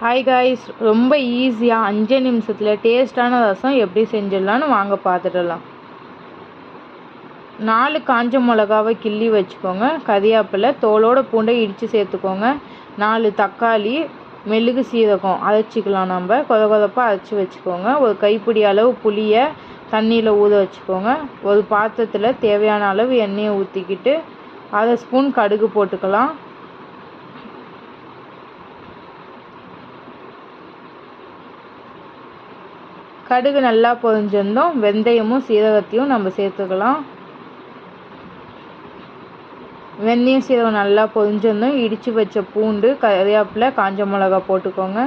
Hi guys, ரொம்ப ஈஸியாக 5 நிமிஷத்தில் டேஸ்டான ரசம் எப்படி செஞ்சிடலான்னு வாங்க பார்த்துடலாம். 4 காஞ்ச மிளகாவை கிள்ளி வச்சுக்கோங்க. கறிவேப்பிலை, தோலோட பூண்டை இடித்து சேர்த்துக்கோங்க. 4 தக்காளி, மெழுகு சீரகம் அரைச்சிக்கலாம். நம்ம கொதப்பாக அரைச்சி வச்சுக்கோங்க. ஒரு கைப்பிடி அளவு புளியை தண்ணியில் ஊற வச்சுக்கோங்க. ஒரு பாத்திரத்தில் தேவையான அளவு எண்ணெயை ஊற்றிக்கிட்டு 1/2 ஸ்பூன் கடுகு போட்டுக்கலாம். கடுகு நல்லா பொரிஞ்சிருந்தோம். வெந்தயமும் சீரகத்தையும் நம்ம சேர்த்துக்கலாம். வெந்தயம் சீரகம் நல்லா பொரிஞ்சிருந்தோம். இடித்து வச்ச பூண்டு, கறிவேப்பிலை, காஞ்ச மிளகா போட்டுக்கோங்க.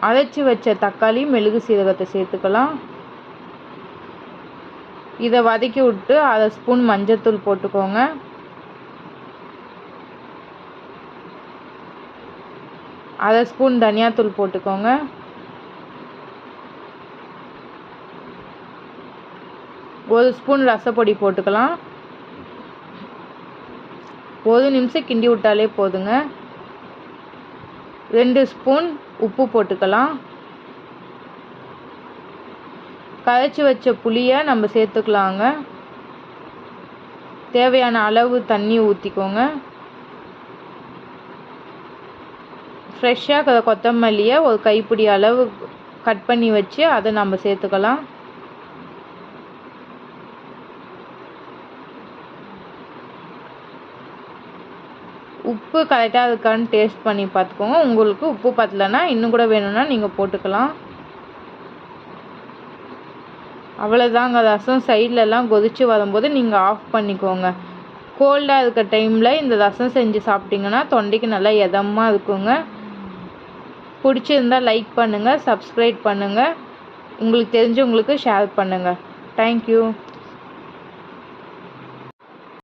அரைச்சி வச்ச தக்காளி, மெழுகு சீரகத்தை சேர்த்துக்கலாம். இதை வதக்கி விட்டு 1/2 ஸ்பூன் மஞ்சள்தூள் போட்டுக்கோங்க. அரை ஸ்பூன் தனியாத்தூள் போட்டுக்கோங்க. 1 ஸ்பூன் ரசப்பொடி போட்டுக்கலாம். 1 நிமிஷம் கிண்டி விட்டாலே போதுங்க. 2 ஸ்பூன் உப்பு போட்டுக்கலாம். கரைச்சி வச்ச புளியை நம்ம சேர்த்துக்கலாங்க. தேவையான அளவு தண்ணி ஊற்றிக்கோங்க. ஃப்ரெஷ்ஷாக கொத்தமல்லியை ஒரு கைப்பிடி அளவு கட் பண்ணி வச்சு அதை நம்ம சேர்த்துக்கலாம். உப்பு கரெக்டாக இருக்கான்னு டேஸ்ட் பண்ணி பார்த்துக்கோங்க. உங்களுக்கு உப்பு பத்தலைன்னா இன்னும் கூட வேணும்னா நீங்கள் போட்டுக்கலாம். அவ்வளோதாங்க. ரசம் சைட்லலாம் கொதித்து வரும்போது நீங்கள் ஆஃப் பண்ணிக்கோங்க. கோல்டாக இருக்க டைமில் இந்த ரசம் செஞ்சு சாப்பிட்டிங்கன்னா தொண்டைக்கு நல்லா இதமாக இருக்குங்க. பிடிச்சிருந்தால் லைக் பண்ணுங்கள், சப்ஸ்கிரைப் பண்ணுங்கள், உங்களுக்கு தெரிஞ்சவங்களுக்கு ஷேர் பண்ணுங்கள். தேங்க்யூ.